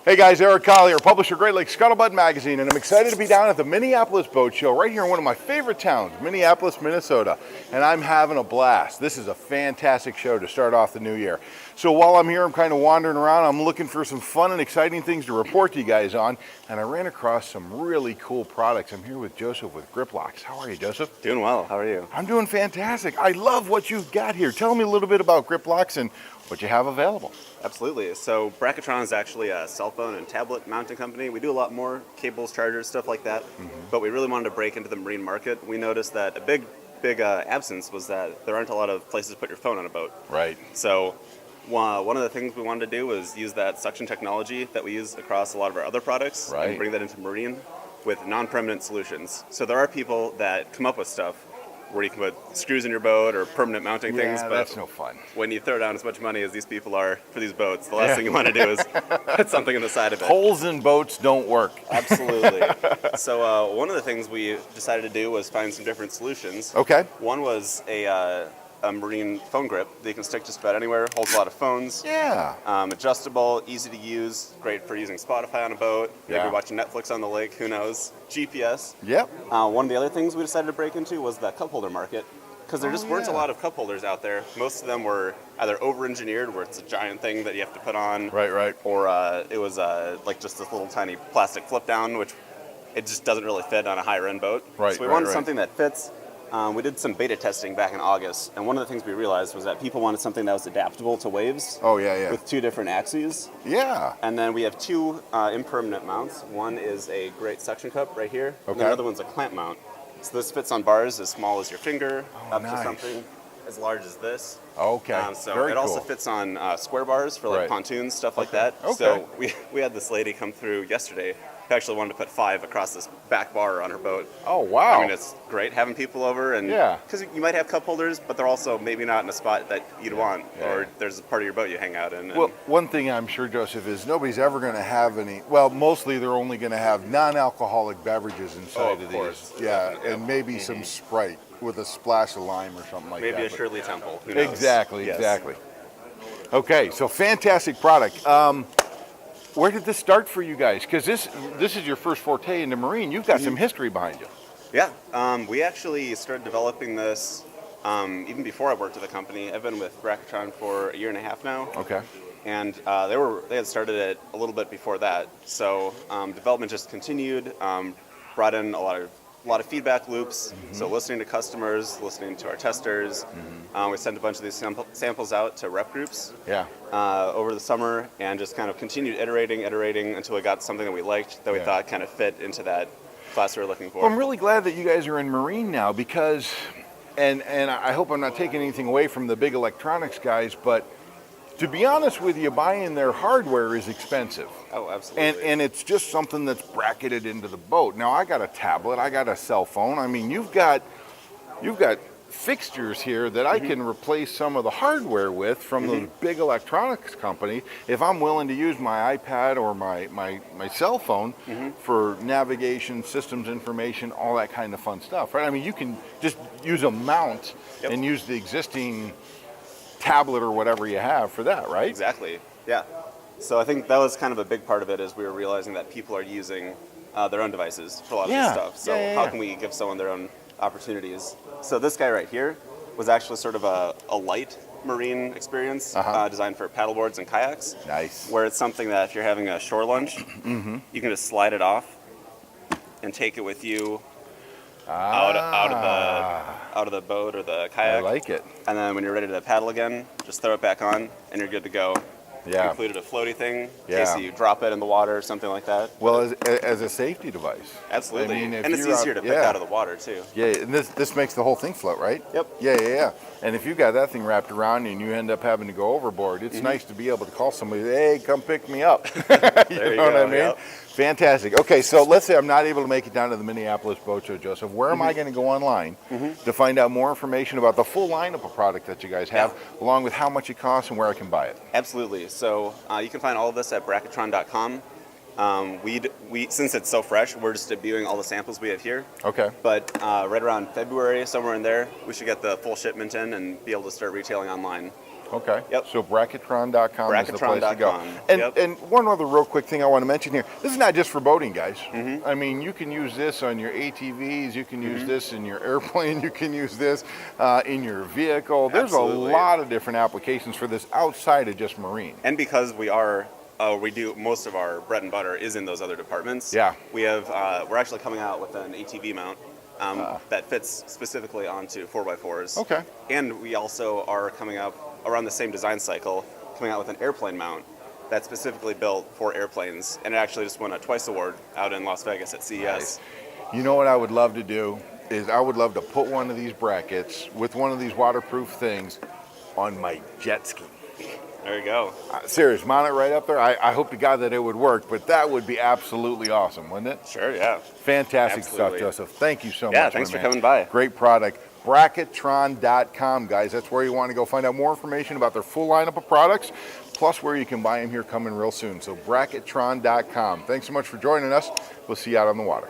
Hey guys, Eric Collier, publisher Great Lakes Scuttlebutt Magazine, and I'm excited to be down at the Minneapolis Boat Show right here in one of my favorite towns, Minneapolis, Minnesota, and I'm having a blast. This is a fantastic show to start off the new year. So while I'm here, I'm kind of wandering around. I'm looking for some fun and exciting things to report to you guys on, and I ran across some really cool products. I'm here with Joseph with Griplox. How are you, Joseph? Doing well. How are you? I'm doing fantastic. I love what you've got here. Tell me a little bit about Griplox and what you have available. Absolutely. So Bracketron is actually a cell phone and tablet mounting company. We do a lot more cables, chargers, stuff like that. But we really wanted to break into the marine market. We noticed that a big absence was that there aren't a lot of places to put your phone on a boat. Right. So one of the things we wanted to do was use that suction technology that we use across a lot of our other products and bring that into marine with non-permanent solutions. So there are people that come up with stuff where you can put screws in your boat or permanent mounting things, but that's no fun. When you throw down as much money as these people are for these boats, the last thing you want to do is put something on the side of it. Holes in boats don't work. Absolutely. So one of the things we decided to do was find some different solutions. Okay. One was a marine phone grip that you can stick just about anywhere, holds a lot of phones. Yeah. Adjustable, easy to use, great for using Spotify on a boat, maybe watching Netflix on the lake, who knows. GPS. Yep. One of the other things we decided to break into was the cup holder market, because there just weren't a lot of cup holders out there. Most of them were either over-engineered, where it's a giant thing that you have to put on. Right. Or it was like just this little tiny plastic flip down, which it just doesn't really fit on a higher end boat. Right. So we wanted something that fits. We did some beta testing back in August, and one of the things we realized was that people wanted something that was adaptable to waves. Oh, yeah. With two different axes. Yeah. And then we have two impermanent mounts. One is a great suction cup right here, and the other one's a clamp mount. So this fits on bars as small as your finger, up to something as large as this. Okay. So Very it cool. also fits on square bars for like pontoons, stuff like that. Okay. So we had this lady come through yesterday who actually wanted to put 5 across this back bar on her boat. Oh, wow. I mean, it's great having people over, and because you might have cup holders, but they're also maybe not in a spot that you'd want, or there's a part of your boat you hang out in. Well, one thing I'm sure, Joseph, is nobody's ever going to have any, well, mostly they're only going to have non-alcoholic beverages inside of these. Yeah, and maybe some Sprite with a splash of lime or something like that. Maybe a Shirley Temple, who knows? Exactly. Okay, so fantastic product. Where did this start for you guys? Because this is your first forte into marine. You've got some history behind you. Yeah, we actually started developing this even before I worked at the company. I've been with Bracketron for 1.5 years now. Okay. And they had started it a little bit before that. So development just continued. Brought in a lot of feedback loops. So listening to customers, listening to our testers. We sent a bunch of these samples out to rep groups. Over the summer, and just kind of continued iterating until we got something that we liked, that we thought kind of fit into that class we were looking for. Well, I'm really glad that you guys are in marine now, because, and I hope I'm not taking anything away from the big electronics guys, but to be honest with you, buying their hardware is expensive. Oh, absolutely. And it's just something that's bracketed into the boat. Now, I got a tablet, I got a cell phone. I mean, you've got fixtures here that I can replace some of the hardware with from the big electronics company if I'm willing to use my iPad or my cell phone for navigation, systems information, all that kind of fun stuff, right? I mean, you can just use a mount and use the existing tablet or whatever you have for that, right? Exactly, yeah. So I think that was kind of a big part of it, is we were realizing that people are using their own devices for a lot of this stuff. So how can we give someone their own opportunities? So this guy right here was actually sort of a light marine experience designed for paddleboards and kayaks. Nice. Where it's something that if you're having a shore lunch, you can just slide it off and take it with you out of the boat or the kayak. I like it. And then when you're ready to paddle again, just throw it back on and you're good to go. Yeah. Included a floaty thing in case you drop it in the water or something like that. Well, as a safety device. Absolutely. I mean, and it's easier to pick out of the water too. Yeah, and this makes the whole thing float, right? Yep. Yeah. And if you got that thing wrapped around you and you end up having to go overboard, it's nice to be able to call somebody, hey, come pick me up. you know what I mean? Yep. Fantastic. Okay, so let's say I'm not able to make it down to the Minneapolis Boat Show, Joseph. Where am I going to go online to find out more information about the full lineup of product that you guys have, along with how much it costs and where I can buy it? Absolutely. So you can find all of this at bracketron.com. We since it's so fresh, we're just debuting all the samples we have here. Okay. But right around February, somewhere in there, we should get the full shipment in and be able to start retailing online. Okay. Yep. So bracketron.com is the place to go. Bracketron.com. And Yep. and one other real quick thing I want to mention here. This is not just for boating, guys. I mean, you can use this on your ATVs. You can use this in your airplane. You can use this in your vehicle. There's Absolutely. a lot of different applications for this outside of just marine. And because we do most of our bread and butter is in those other departments. Yeah. We're actually coming out with an ATV mount that fits specifically onto 4x4s. Okay. And we also are coming up around the same design cycle, coming out with an airplane mount that's specifically built for airplanes. And it actually just won a TWICE award out in Las Vegas at CES. Nice. You know what I would love to do is I would love to put one of these brackets with one of these waterproof things on my jet ski. There you go. Serious, mount it right up there. I hope to God that it would work, but that would be absolutely awesome, wouldn't it? Sure, yeah. Fantastic Absolutely. stuff, Joseph. Thank you so much. Yeah, thanks my for man. coming by. Great product. Bracketron.com, guys. That's where you want to go find out more information about their full lineup of products, plus where you can buy them here coming real soon. So bracketron.com. Thanks so much for joining us. We'll see you out on the water.